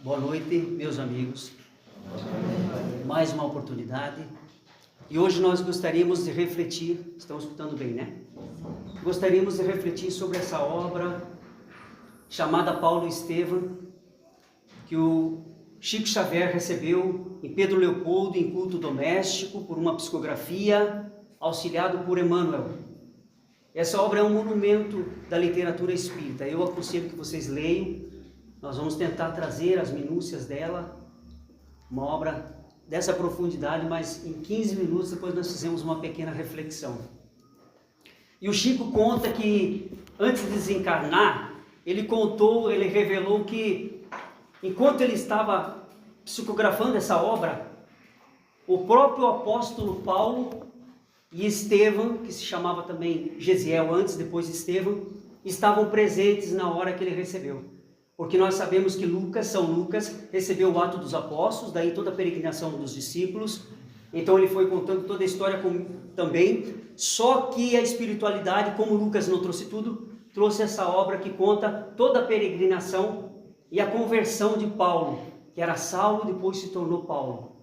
Boa noite, meus amigos. Mais uma oportunidade. E hoje nós gostaríamos de refletir, estão escutando bem, né? Gostaríamos de refletir sobre essa obra chamada Paulo e Estevão, que o Chico Xavier recebeu em Pedro Leopoldo, em culto doméstico, por uma psicografia, auxiliado por Emmanuel. Essa obra é um monumento da literatura espírita. Eu aconselho que vocês leiam. Nós vamos tentar trazer as minúcias dela, uma obra dessa profundidade, mas em 15 minutos depois nós fizemos uma pequena reflexão. E o Chico conta que, antes de desencarnar, ele revelou que, enquanto ele estava psicografando essa obra, o próprio apóstolo Paulo e Estevão, que se chamava também Gesiel antes, depois Estevão, estavam presentes na hora que ele recebeu. Porque nós sabemos que São Lucas, recebeu o Ato dos Apóstolos, daí toda a peregrinação dos discípulos. Então ele foi contando toda a história também. Só que a espiritualidade, como Lucas não trouxe tudo, trouxe essa obra que conta toda a peregrinação e a conversão de Paulo, que era Saulo, depois se tornou Paulo.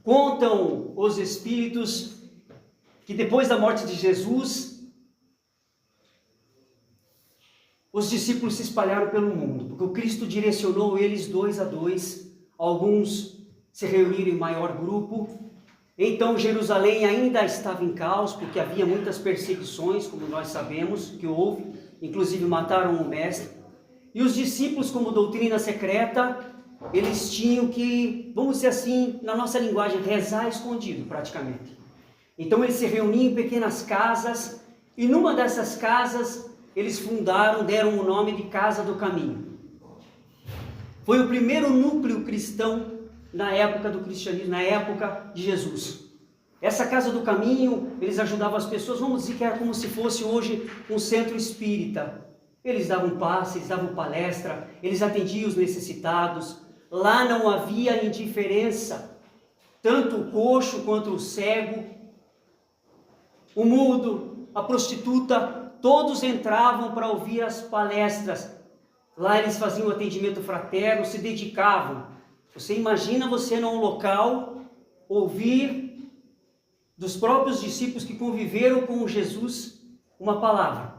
Contam os espíritos que depois da morte de Jesus, os discípulos se espalharam pelo mundo, porque o Cristo direcionou eles 2 a 2, alguns se reuniram em maior grupo. Então Jerusalém ainda estava em caos, porque havia muitas perseguições, como nós sabemos que houve, inclusive mataram o mestre. E os discípulos, como doutrina secreta, eles tinham que, vamos dizer assim, na nossa linguagem, rezar escondido praticamente. Então eles se reuniam em pequenas casas, e numa dessas casas eles deram o nome de Casa do Caminho. Foi o primeiro núcleo cristão na época do cristianismo, na época de Jesus. Essa Casa do Caminho, eles ajudavam as pessoas, vamos dizer que era como se fosse hoje um centro espírita. Eles davam passe, eles davam palestra, eles atendiam os necessitados. Lá não havia indiferença, tanto o coxo quanto o cego, o mudo, a prostituta, todos entravam para ouvir as palestras. Lá eles faziam atendimento fraterno, se dedicavam. Você imagina você num local ouvir dos próprios discípulos que conviveram com Jesus uma palavra.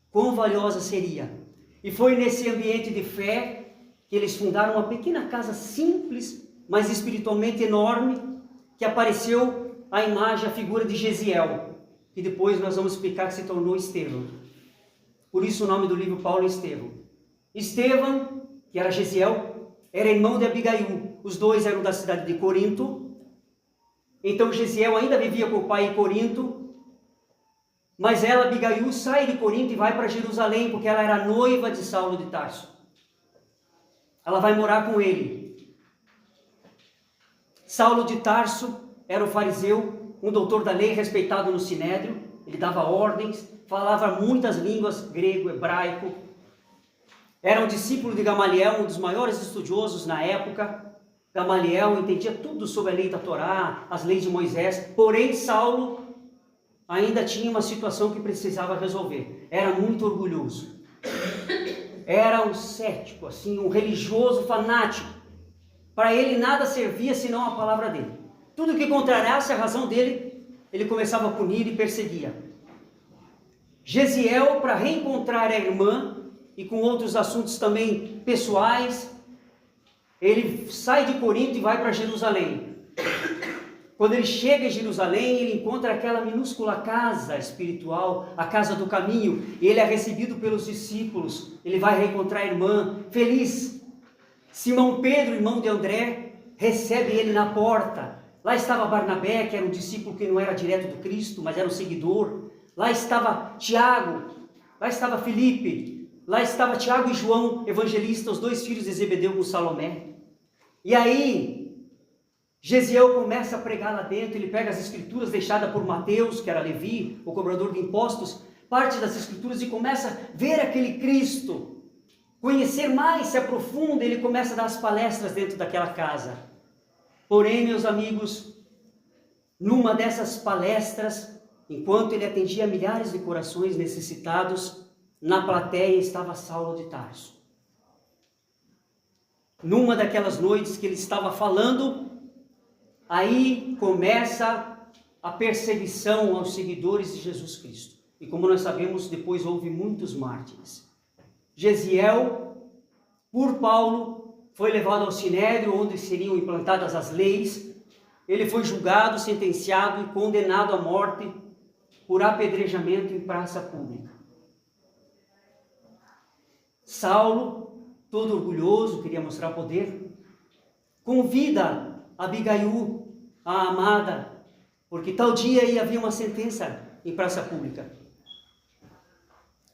Quão valiosa seria. E foi nesse ambiente de fé que eles fundaram uma pequena casa simples, mas espiritualmente enorme, que apareceu a imagem, a figura de Gesiel, que depois nós vamos explicar que se tornou Estevão. Por isso o nome do livro Paulo e Estevão. Estevão, que era Gesiel, era irmão de Abigail. Os dois eram da cidade de Corinto. Então Gesiel ainda vivia com o pai em Corinto. Mas ela, Abigail, sai de Corinto e vai para Jerusalém, porque ela era noiva de Saulo de Tarso. Ela vai morar com ele. Saulo de Tarso era um fariseu, um doutor da lei respeitado no Sinédrio. Ele dava ordens, falava muitas línguas, grego, hebraico. Era um discípulo de Gamaliel, um dos maiores estudiosos na época. Gamaliel entendia tudo sobre a lei da Torá, as leis de Moisés. Porém, Saulo ainda tinha uma situação que precisava resolver. Era muito orgulhoso. Era um cético, assim, um religioso fanático. Para ele nada servia senão a palavra dele. Tudo que contrariasse a razão dele, ele começava a punir e perseguia. Gesiel, para reencontrar a irmã, e com outros assuntos também pessoais, ele sai de Corinto e vai para Jerusalém. Quando ele chega em Jerusalém, ele encontra aquela minúscula casa espiritual, a Casa do Caminho, e ele é recebido pelos discípulos. Ele vai reencontrar a irmã, feliz. Simão Pedro, irmão de André, recebe ele na porta. Lá estava Barnabé, que era um discípulo que não era direto do Cristo, mas era um seguidor. Lá estava Tiago, lá estava Filipe, lá estava Tiago e João, evangelistas, os 2 filhos de Zebedeu com Salomé. E aí, Gesiel começa a pregar lá dentro, ele pega as escrituras deixadas por Mateus, que era Levi, o cobrador de impostos, parte das escrituras e começa a ver aquele Cristo, conhecer mais, se aprofunda, ele começa a dar as palestras dentro daquela casa. Porém, meus amigos, numa dessas palestras, enquanto ele atendia milhares de corações necessitados, na plateia estava Saulo de Tarso. numa daquelas noites que ele estava falando, aí começa a perseguição aos seguidores de Jesus Cristo. E como nós sabemos, depois houve muitos mártires. Gesiel, por Paulo, foi levado ao Sinédrio, onde seriam implantadas as leis. Ele foi julgado, sentenciado e condenado à morte por apedrejamento em praça pública. Saulo, todo orgulhoso, queria mostrar poder, convida Abigail, a amada, porque tal dia aí havia uma sentença em praça pública.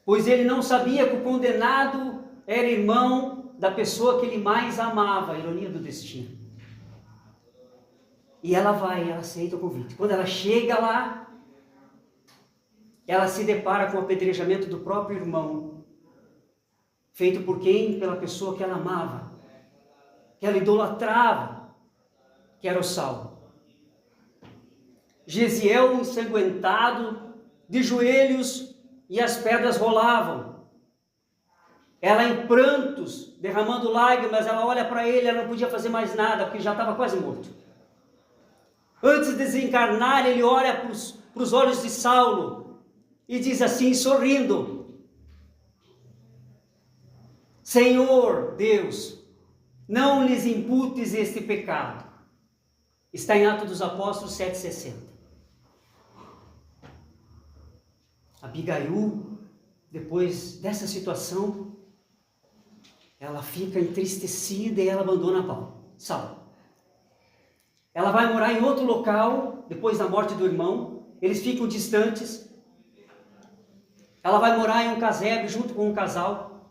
Pois ele não sabia que o condenado era irmão da pessoa que ele mais amava, ironia do destino. E ela vai, ela aceita o convite. Quando ela chega lá, ela se depara com o apedrejamento do próprio irmão, feito por quem? Pela pessoa que ela amava, que ela idolatrava, que era o Saulo. Gesiel, ensanguentado, de joelhos, e as pedras rolavam. Ela em prantos, derramando lágrimas, ela olha para ele, ela não podia fazer mais nada, porque já estava quase morto. Antes de desencarnar, ele olha para os olhos de Saulo e diz assim, sorrindo: Senhor Deus, não lhes imputes este pecado. Está em Atos dos Apóstolos 7,60. Abigail, depois dessa situação, ela fica entristecida e ela abandona Saulo. Ela vai morar em outro local, depois da morte do irmão, eles ficam distantes. Ela vai morar em um casebre junto com um casal.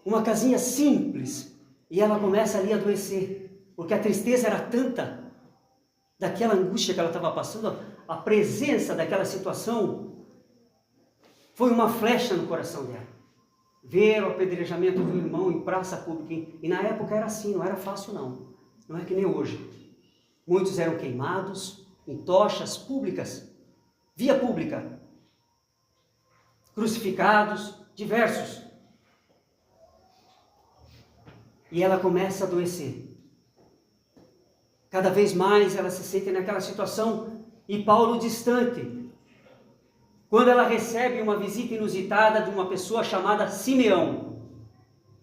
Uma casinha simples, e ela começa ali a adoecer, porque a tristeza era tanta, daquela angústia que ela estava passando, a presença daquela situação foi uma flecha no coração dela. Ver o apedrejamento do irmão em praça pública, e na época era assim, não era fácil não, não é que nem hoje. Muitos eram queimados em tochas públicas, via pública, crucificados, diversos. E ela começa a adoecer. Cada vez mais ela se sente naquela situação, e Paulo distante. Quando ela recebe uma visita inusitada de uma pessoa chamada Simeão,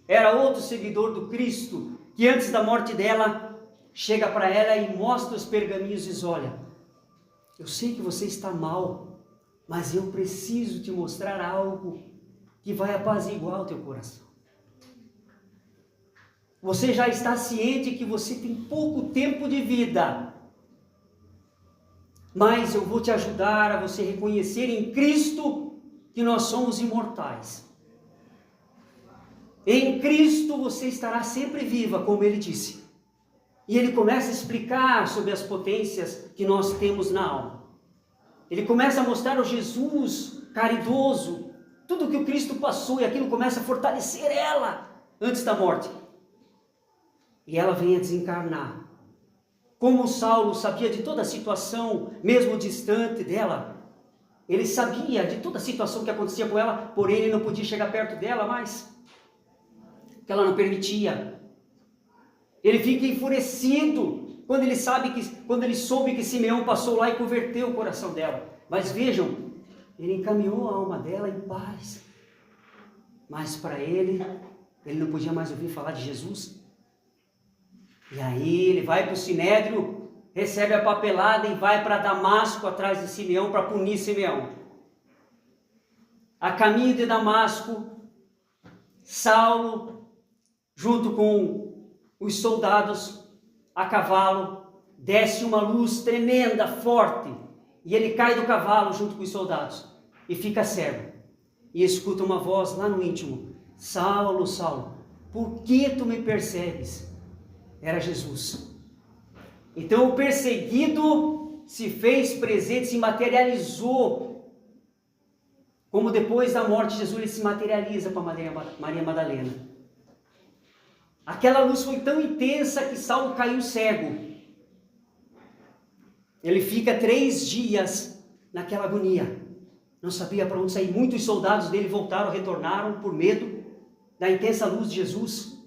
era outro seguidor do Cristo, que antes da morte dela, chega para ela e mostra os pergaminhos e diz: olha, eu sei que você está mal, mas eu preciso te mostrar algo que vai apaziguar o teu coração. Você já está ciente que você tem pouco tempo de vida, mas eu vou te ajudar a você reconhecer em Cristo que nós somos imortais. Em Cristo você estará sempre viva, como ele disse. E ele começa a explicar sobre as potências que nós temos na alma. Ele começa a mostrar o Jesus caridoso, tudo que o Cristo passou, e aquilo começa a fortalecer ela antes da morte. E ela vem a desencarnar. Como Saulo sabia de toda a situação, mesmo distante dela, ele sabia de toda a situação que acontecia com ela, porém ele não podia chegar perto dela mais, porque ela não permitia. Ele fica enfurecido quando ele soube que Simeão passou lá e converteu o coração dela. Mas vejam, ele encaminhou a alma dela em paz. Mas para ele não podia mais ouvir falar de Jesus. E aí ele vai para o Sinédrio, recebe a papelada e vai para Damasco atrás de Simeão para punir Simeão. A caminho de Damasco, Saulo, junto com os soldados a cavalo, desce uma luz tremenda, forte, e ele cai do cavalo junto com os soldados e fica cego. E escuta uma voz lá no íntimo: Saulo, Saulo, por que tu me persegues? Era Jesus. Então o perseguido se fez presente, se materializou, como depois da morte de Jesus ele se materializa para Maria Madalena. Aquela luz foi tão intensa que Saulo caiu cego. Ele fica 3 dias naquela agonia, não sabia para onde sair. Muitos soldados dele retornaram por medo, da intensa luz de Jesus,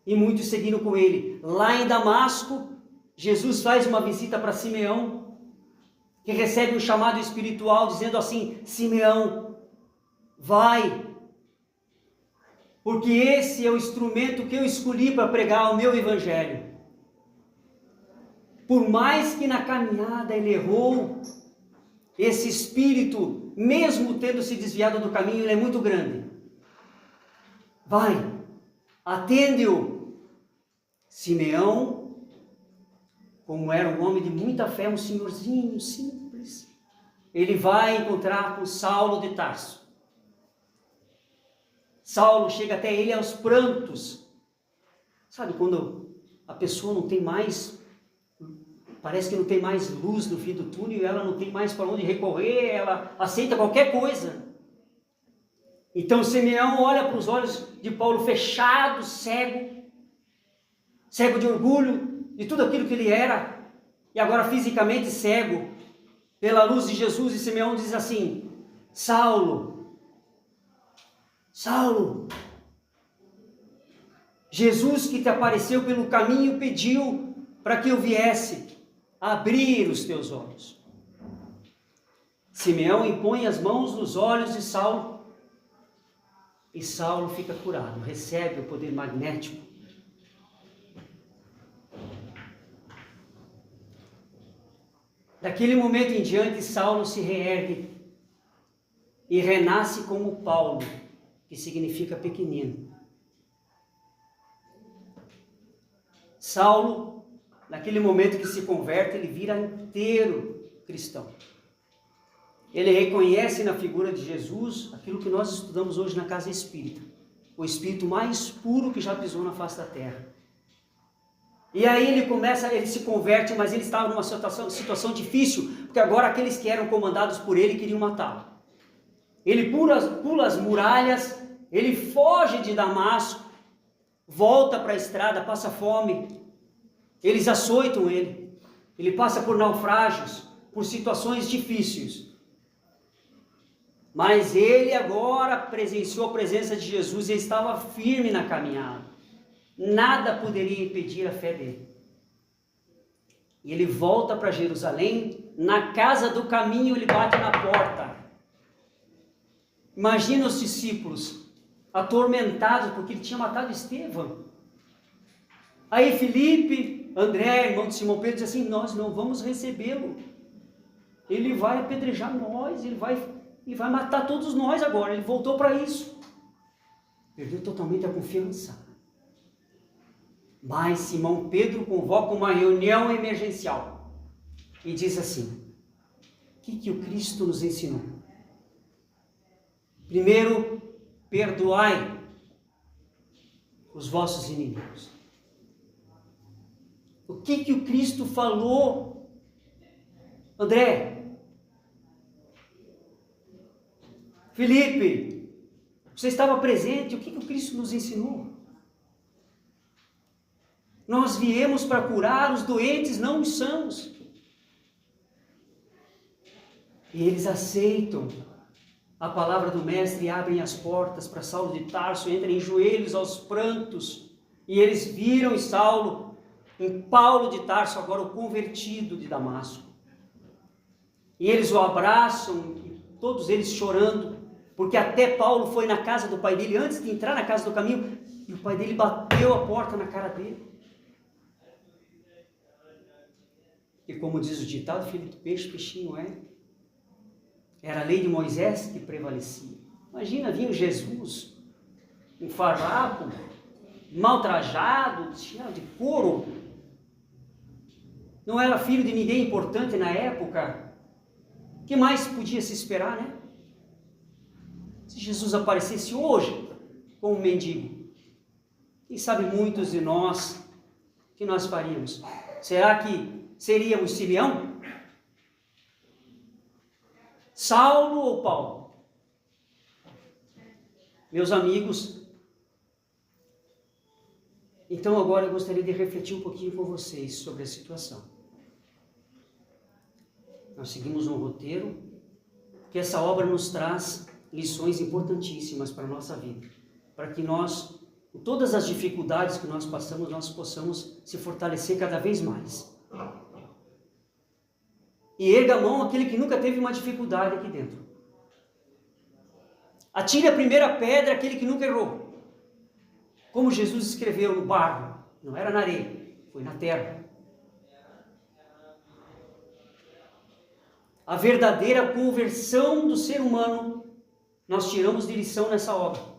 e muitos seguiram com ele. Lá em Damasco, Jesus faz uma visita para Simeão, que recebe um chamado espiritual, dizendo assim: Simeão, vai, porque esse é o instrumento que eu escolhi para pregar o meu evangelho. Por mais que na caminhada ele errou, esse espírito, mesmo tendo se desviado do caminho, ele é muito grande. Vai, atende-o. Simeão, como era um homem de muita fé, um senhorzinho simples, ele vai encontrar com Saulo de Tarso. Saulo chega até ele aos prantos. Sabe quando a pessoa não tem mais, parece que não tem mais luz no fim do túnel, ela não tem mais para onde recorrer, ela aceita qualquer coisa. Então Simeão olha para os olhos de Paulo fechados, cego de orgulho de tudo aquilo que ele era, e agora fisicamente cego pela luz de Jesus, e Simeão diz assim: Saulo, Saulo, Jesus que te apareceu pelo caminho pediu para que eu viesse abrir os teus olhos. Simeão impõe as mãos nos olhos de Saulo, e Saulo fica curado, recebe o poder magnético. Daquele momento em diante, Saulo se reergue e renasce como Paulo, que significa pequenino. Saulo, naquele momento que se converte, ele vira inteiro cristão. Ele reconhece na figura de Jesus aquilo que nós estudamos hoje na casa espírita, o espírito mais puro que já pisou na face da terra. E aí ele se converte, mas ele estava numa situação difícil, porque agora aqueles que eram comandados por ele queriam matá-lo. Ele pula as muralhas, ele foge de Damasco, volta para a estrada, passa fome, eles açoitam ele passa por naufrágios, por situações difíceis. Mas ele agora presenciou a presença de Jesus e estava firme na caminhada. Nada poderia impedir a fé dele. E ele volta para Jerusalém, na casa do caminho ele bate na porta. Imagina os discípulos atormentados porque ele tinha matado Estevão. Aí Filipe, André, irmão de Simão Pedro, diz assim: nós não vamos recebê-lo. Ele vai apedrejar nós, ele vai matar todos nós agora. Ele voltou para isso. Perdeu totalmente a confiança. Mas Simão Pedro convoca uma reunião emergencial e diz assim: o que o Cristo nos ensinou? Primeiro, perdoai os vossos inimigos. O que o Cristo falou? André, Felipe, você estava presente, o que o Cristo nos ensinou? Nós viemos para curar os doentes, não os sãos. E eles aceitam a palavra do Mestre e abrem as portas para Saulo de Tarso, entram em joelhos aos prantos, e eles viram em Saulo, em Paulo de Tarso, agora o convertido de Damasco. E eles o abraçam, todos eles chorando, porque até Paulo foi na casa do pai dele, antes de entrar na casa do caminho, e o pai dele bateu a porta na cara dele. E como diz o ditado, filho do peixe, peixinho é. Era a lei de Moisés que prevalecia. Imagina, vinha Jesus, um farrapo, mal trajado, cheio de couro. Não era filho de ninguém importante na época. O que mais podia se esperar, né? Se Jesus aparecesse hoje como um mendigo, quem sabe muitos de nós, o que nós faríamos? Será que seríamos Simeão? Saulo ou Paulo? Meus amigos, então agora eu gostaria de refletir um pouquinho com vocês sobre a situação. Nós seguimos um roteiro, que essa obra nos traz lições importantíssimas para a nossa vida, para que nós, com todas as dificuldades que nós passamos, nós possamos se fortalecer cada vez mais. E erga a mão aquele que nunca teve uma dificuldade aqui dentro. Atire a primeira pedra aquele que nunca errou. Como Jesus escreveu no barro, não era na areia, foi na terra. A verdadeira conversão do ser humano, nós tiramos de lição nessa obra.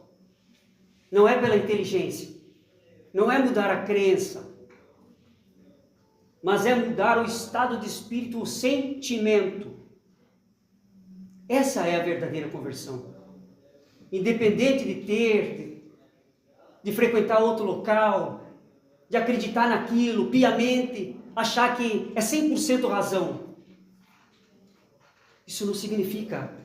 Não é pela inteligência, não é mudar a crença, mas é mudar o estado de espírito, o sentimento. Essa é a verdadeira conversão. Independente de ter, de frequentar outro local, de acreditar naquilo piamente, achar que é 100% razão. Isso não significa.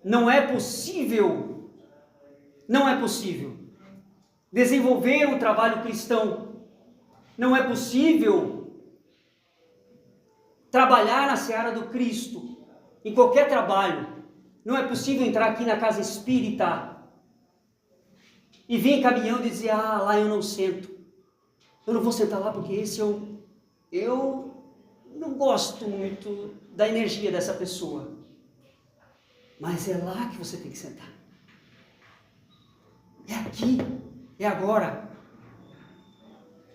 Não é possível desenvolver um trabalho cristão. Não é possível trabalhar na seara do Cristo, em qualquer trabalho. Não é possível entrar aqui na casa espírita e vir caminhando e dizer, lá eu não sento. Eu não vou sentar lá porque esse eu não gosto muito da energia dessa pessoa. Mas é lá que você tem que sentar. É aqui, é agora.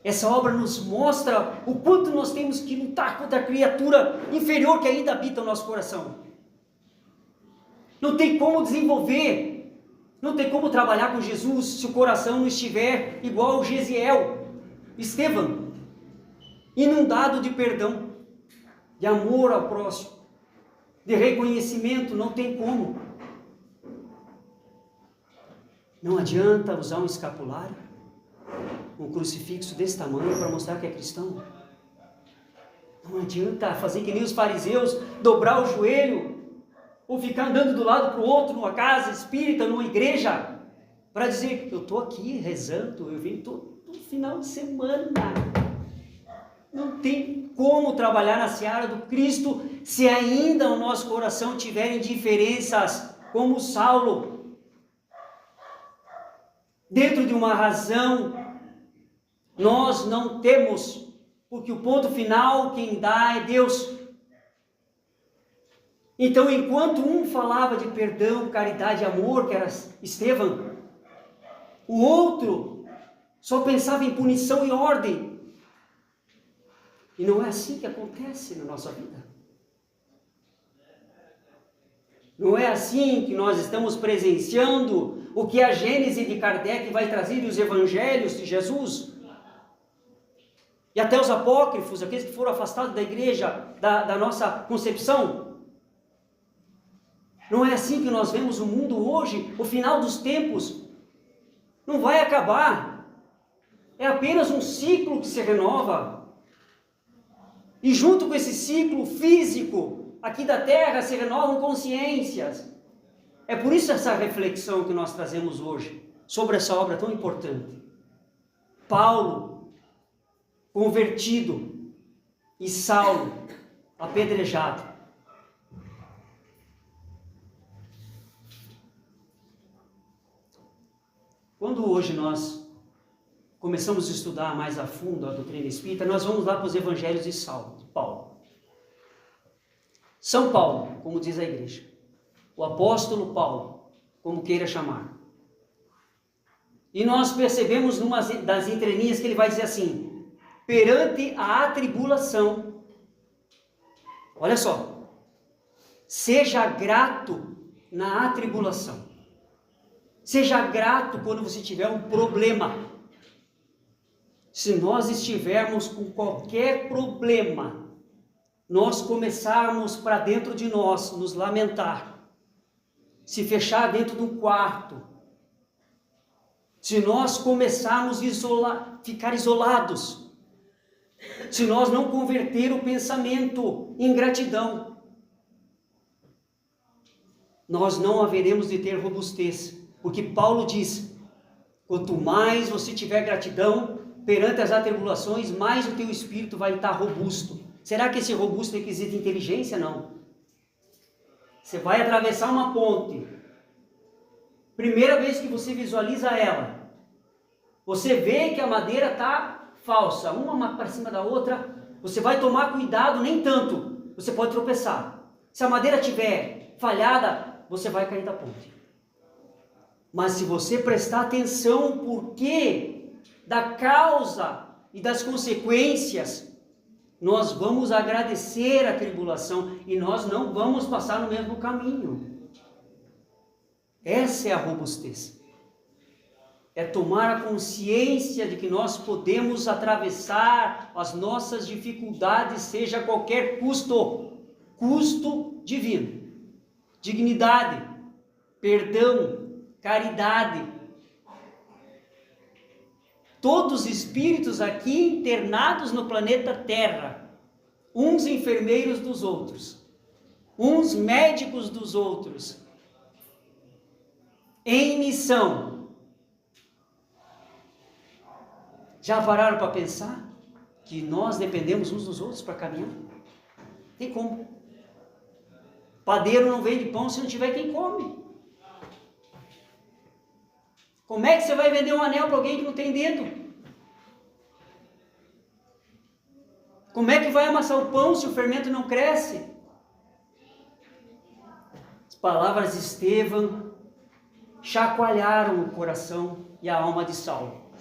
Essa obra nos mostra o quanto nós temos que lutar contra a criatura inferior que ainda habita o nosso coração. Não tem como desenvolver, não tem como trabalhar com Jesus se o coração não estiver igual ao Gesiel, Estevão, inundado de perdão, de amor ao próximo, de reconhecimento. Não tem como. Não adianta usar um escapulário, um crucifixo desse tamanho para mostrar que é cristão. Não adianta fazer que nem os fariseus, dobrar o joelho, ou ficar andando do lado para o outro, numa casa espírita, numa igreja, para dizer, eu estou aqui rezando, eu vim todo final de semana. Não tem como trabalhar na seara do Cristo se ainda o nosso coração tiver indiferenças, como Saulo, dentro de uma razão. Nós não temos, porque o ponto final quem dá é Deus. Então, enquanto um falava de perdão, caridade e amor, que era Estevão, o outro só pensava em punição e ordem. E não é assim que acontece na nossa vida. Não é assim que nós estamos presenciando o que a Gênese de Kardec vai trazer dos evangelhos de Jesus. E até os apócrifos, aqueles que foram afastados da igreja, da nossa concepção. Não é assim que nós vemos o mundo hoje. O final dos tempos não vai acabar. É apenas um ciclo que se renova. E junto com esse ciclo físico, aqui da Terra, se renovam consciências. É por isso essa reflexão que nós trazemos hoje, sobre essa obra tão importante. Paulo, convertido, e Saulo, apedrejado. Quando hoje nós começamos a estudar mais a fundo a doutrina espírita, nós vamos lá para os evangelhos de Paulo. São Paulo, como diz a igreja. O apóstolo Paulo, como queira chamar. E nós percebemos numa das entrelinhas que ele vai dizer assim, perante a atribulação, olha só, seja grato na atribulação. Seja grato quando você tiver um problema. Se nós estivermos com qualquer problema, nós começarmos para dentro de nós, nos lamentar, se fechar dentro de um quarto, se nós começarmos a ficar isolados, se nós não converter o pensamento em gratidão, nós não haveremos de ter robustez. Porque Paulo diz, quanto mais você tiver gratidão perante as atribulações, mais o teu espírito vai estar robusto. Será que esse robusto requisita inteligência? Não. Você vai atravessar uma ponte, Primeira vez que você visualiza ela, você vê que a madeira está falsa, uma para cima da outra, você vai tomar cuidado, nem tanto, você pode tropeçar. Se a madeira estiver falhada, você vai cair da ponte. Mas se você prestar atenção no porquê da causa e das consequências, nós vamos agradecer a tribulação e nós não vamos passar no mesmo caminho. Essa é a robustez. É tomar a consciência de que nós podemos atravessar as nossas dificuldades, seja a qualquer custo, custo divino, dignidade, perdão, caridade. Todos os espíritos aqui internados no planeta Terra, uns enfermeiros dos outros, uns médicos dos outros, em missão. Já pararam para pensar que nós dependemos uns dos outros para caminhar? Tem como? Padeiro não vende pão se não tiver quem come. Como é que você vai vender um anel para alguém que não tem dedo? Como é que vai amassar o pão se o fermento não cresce? As palavras de Estevão chacoalharam o coração e a alma de Saulo.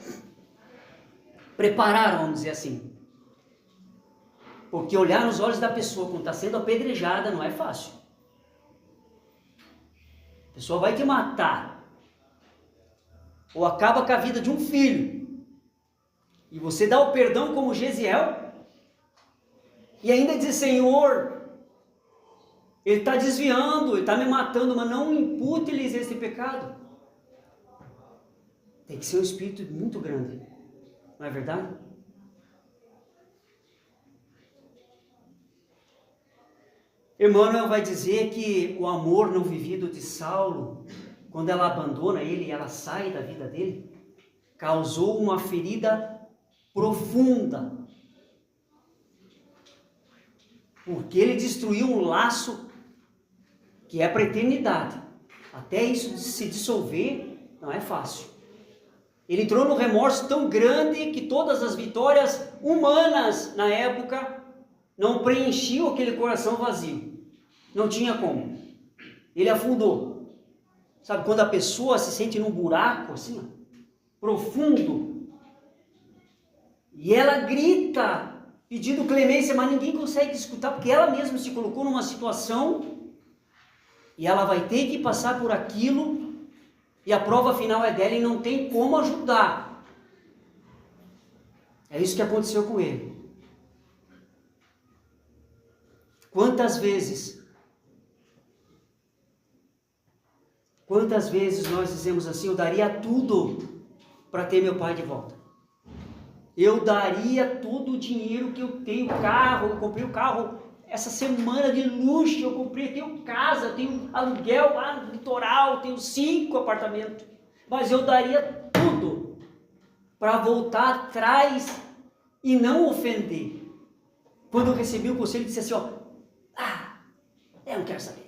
Prepararam, vamos dizer assim. Porque olhar nos olhos da pessoa quando está sendo apedrejada não é fácil. A pessoa vai te matar. Ou acaba com a vida de um filho, e você dá o perdão como Gesiel, e ainda diz: Senhor, ele está desviando, ele está me matando, mas não impute-lhes esse pecado. Tem que ser um espírito muito grande, não é verdade? Emmanuel vai dizer que o amor não vivido de Saulo, quando ela abandona ele e ela sai da vida dele, causou uma ferida profunda. Porque ele destruiu um laço que é para a eternidade. Até isso se dissolver não é fácil. Ele entrou num remorso tão grande que todas as vitórias humanas na época não preenchiam aquele coração vazio. Não tinha como. Ele afundou. Sabe, quando a pessoa se sente num buraco, assim, ó, profundo, e ela grita, pedindo clemência, mas ninguém consegue escutar, porque ela mesma se colocou numa situação, e ela vai ter que passar por aquilo, e a prova final é dela, e não tem como ajudar. É isso que aconteceu com ele. Quantas vezes nós dizemos assim: eu daria tudo para ter meu pai de volta. Eu daria todo o dinheiro que eu tenho, carro, eu comprei o carro essa semana de luxo, eu comprei, tenho casa, tenho aluguel lá no litoral, tenho 5 apartamentos, mas eu daria tudo para voltar atrás e não ofender. Quando eu recebi o conselho, disse assim, ó, eu não quero saber.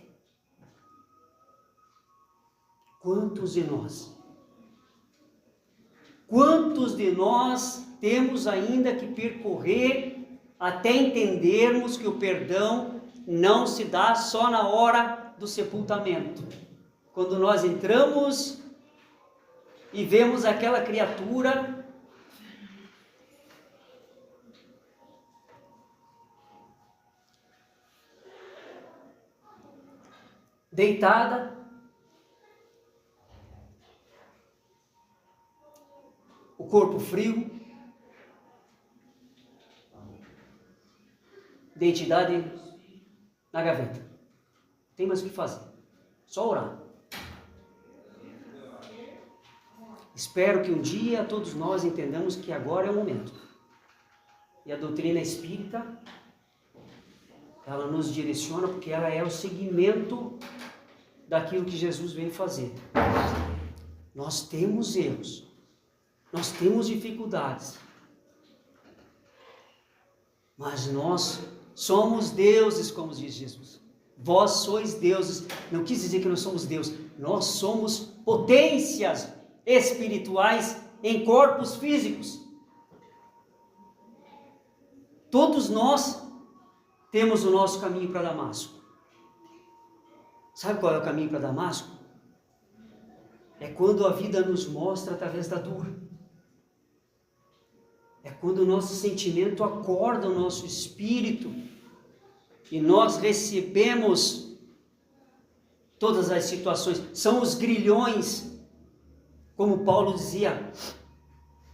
Quantos de nós temos ainda que percorrer até entendermos que o perdão não se dá só na hora do sepultamento? Quando nós entramos e vemos aquela criatura deitada, o corpo frio, identidade na gaveta. Não tem mais o que fazer, só orar. Espero que um dia todos nós entendamos que agora é o momento. E a doutrina espírita, ela nos direciona porque ela é o seguimento daquilo que Jesus veio fazer. Nós temos erros, nós temos dificuldades, mas nós somos deuses, como diz Jesus. Vós sois deuses. Não quis dizer que nós somos Deus, Nós somos potências espirituais em corpos físicos. Todos nós temos o nosso caminho para Damasco. Sabe qual é o caminho para Damasco? É quando a vida nos mostra através da dor. É quando o nosso sentimento acorda o nosso espírito e nós recebemos todas as situações. São os grilhões, como Paulo dizia,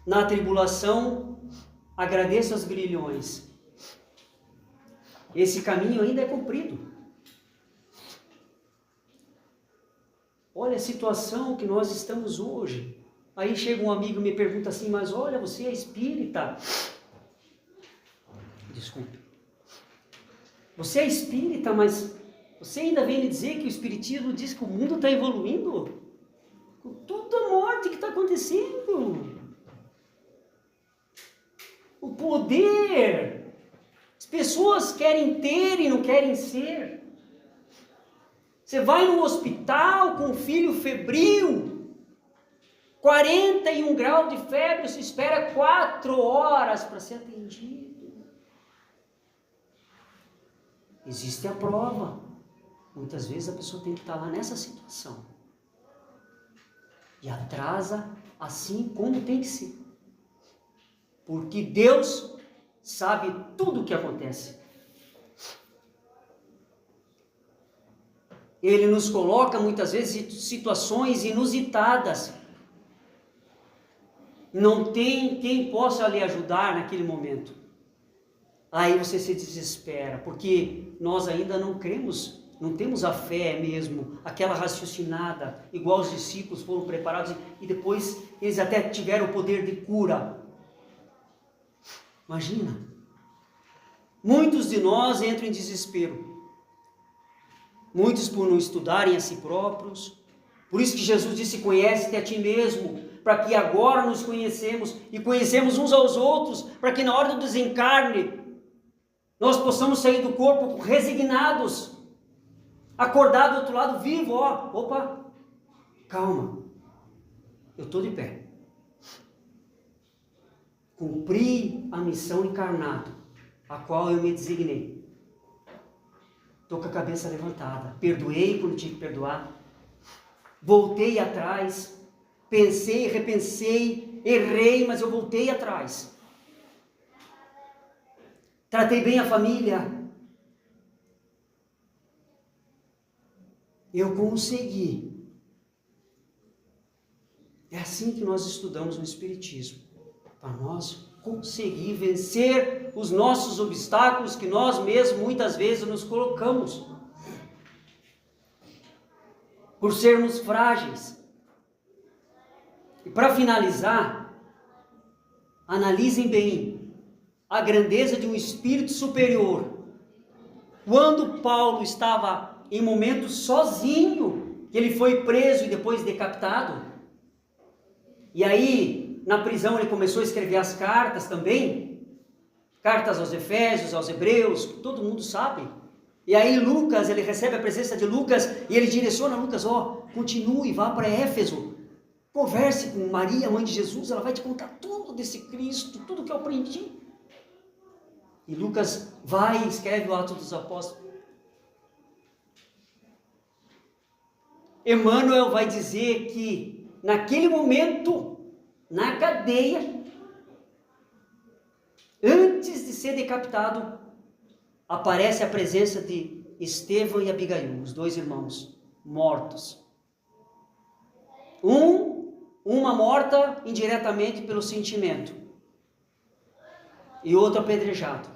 na tribulação, agradeço aos grilhões. Esse caminho ainda é cumprido. Olha a situação que nós estamos hoje. Aí chega um amigo e me pergunta assim, mas olha, você é espírita. Desculpe. Você é espírita, mas você ainda vem me dizer que o espiritismo diz que o mundo está evoluindo? Com toda a morte que está acontecendo. O poder. As pessoas querem ter e não querem ser. Você vai no hospital com um filho febril, 41 graus de febre, você espera 4 horas para ser atendido. Existe a prova. Muitas vezes a pessoa tem que estar lá nessa situação. E atrasa assim como tem que ser. Porque Deus sabe tudo o que acontece. Ele nos coloca muitas vezes em situações inusitadas. Não tem quem possa lhe ajudar naquele momento. Aí você se desespera, porque nós ainda não cremos, não temos a fé mesmo, aquela raciocinada, igual os discípulos foram preparados e depois eles até tiveram o poder de cura. Imagina, muitos de nós entram em desespero. Muitos por não estudarem a si próprios. Por isso que Jesus disse, conhece-te a ti mesmo, para que agora nos conhecemos e conhecemos uns aos outros, para que na hora do desencarne, nós possamos sair do corpo resignados, acordar do outro lado vivo, opa, calma, eu estou de pé. Cumpri a missão encarnada, a qual eu me designei. Estou com a cabeça levantada, perdoei quando tinha que perdoar, voltei atrás, pensei, repensei, errei, mas eu voltei atrás. Tratei bem a família. Eu consegui. É assim que nós estudamos no Espiritismo, para nós conseguir vencer os nossos obstáculos que nós mesmos muitas vezes nos colocamos, por sermos frágeis. E para finalizar, analisem bem a grandeza de um espírito superior. Quando Paulo estava em momento sozinho, que ele foi preso e depois decapitado, e aí na prisão ele começou a escrever as cartas também, cartas aos Efésios, aos Hebreus, que todo mundo sabe. E aí Lucas, ele recebe a presença de Lucas e ele direciona Lucas, continue, vá para Éfeso, converse com Maria, mãe de Jesus, ela vai te contar tudo desse Cristo, tudo que eu aprendi. E Lucas vai e escreve o Atos dos Apóstolos. Emmanuel vai dizer que naquele momento, na cadeia, antes de ser decapitado, aparece a presença de Estevão e Abigail, os 2 irmãos, mortos. Uma morta indiretamente pelo sentimento, e outro apedrejado.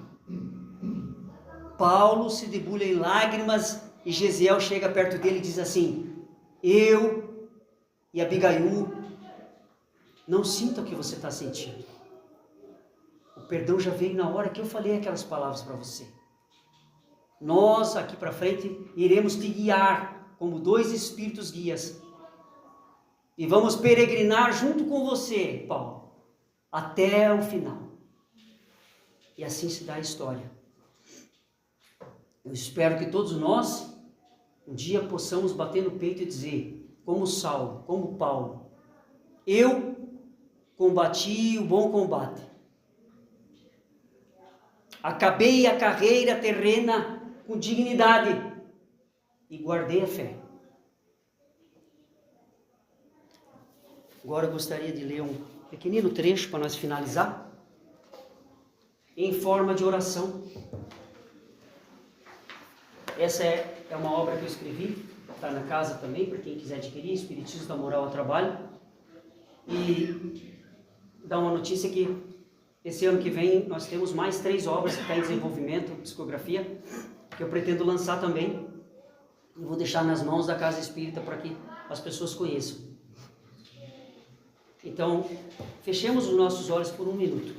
Paulo se debulha em lágrimas, e Gesiel chega perto dele e diz assim, eu e Abigail não sinta o que você está sentindo. O perdão já veio na hora que eu falei aquelas palavras para você. Nós, aqui para frente, iremos te guiar como 2 espíritos guias. E vamos peregrinar junto com você, Paulo, até o final. E assim se dá a história. Eu espero que todos nós, um dia, possamos bater no peito e dizer, como Saulo, como Paulo. Eu combati o bom combate. Acabei a carreira terrena com dignidade e guardei a fé. Agora eu gostaria de ler um pequenino trecho para nós finalizar, em forma de oração. Essa é uma obra que eu escrevi, está na casa também, para quem quiser adquirir, Espiritismo da Moral ao Trabalho. E dá uma notícia que esse ano que vem nós temos mais 3 obras que estão em desenvolvimento, psicografia, que eu pretendo lançar também. E vou deixar nas mãos da Casa Espírita para que as pessoas conheçam. Então, fechemos os nossos olhos por 1 minuto,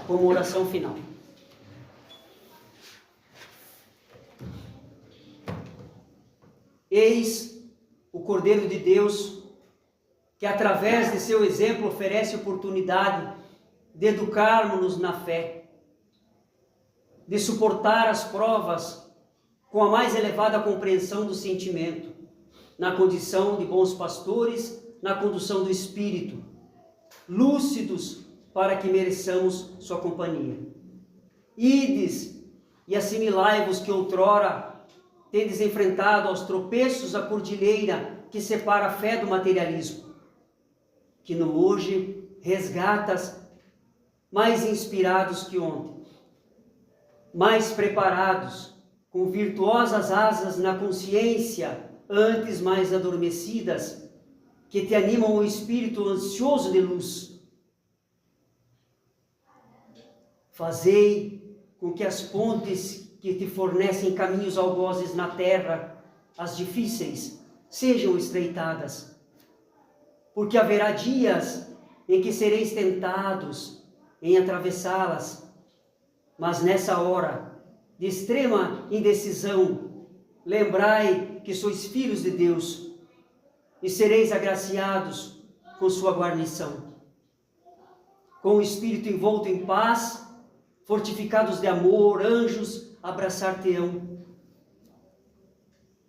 como oração final. Eis o Cordeiro de Deus, que através de seu exemplo oferece oportunidade de educarmos-nos na fé, de suportar as provas com a mais elevada compreensão do sentimento, na condição de bons pastores, na condução do Espírito, lúcidos para que mereçamos sua companhia. Ides e assimilai-vos que outrora tendes enfrentado aos tropeços a cordilheira que separa a fé do materialismo, que no hoje resgatas mais inspirados que ontem, mais preparados, com virtuosas asas na consciência, antes mais adormecidas, que te animam o espírito ansioso de luz. Fazei com que as pontes que te fornecem caminhos algozes na terra, as difíceis, sejam estreitadas, porque haverá dias em que sereis tentados em atravessá-las, mas nessa hora de extrema indecisão, lembrai que sois filhos de Deus, e sereis agraciados com sua guarnição. Com o espírito envolto em paz, fortificados de amor, anjos abraçar-te-ão.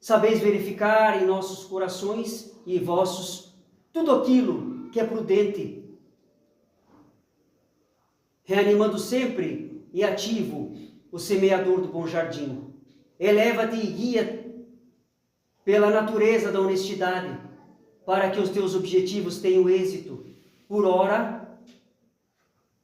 Sabeis verificar em nossos corações e vossos tudo aquilo que é prudente, reanimando sempre e ativo o semeador do bom jardim. Eleva-te e guia pela natureza da honestidade, para que os teus objetivos tenham êxito. Por ora,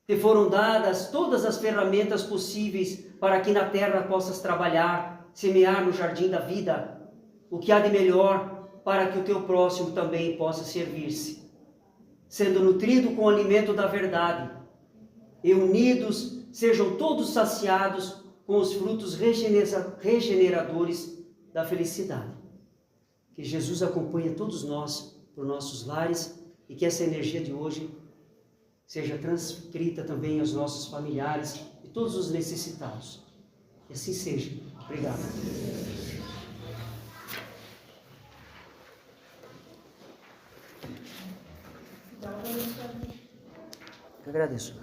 te foram dadas todas as ferramentas possíveis para que na terra possas trabalhar, semear no jardim da vida o que há de melhor para que o teu próximo também possa servir-se, sendo nutrido com o alimento da verdade, e unidos sejam todos saciados com os frutos regeneradores da felicidade. Que Jesus acompanhe a todos nós por nossos lares e que essa energia de hoje seja transcrita também aos nossos familiares e todos os necessitados. Que assim seja. Obrigado. Eu agradeço.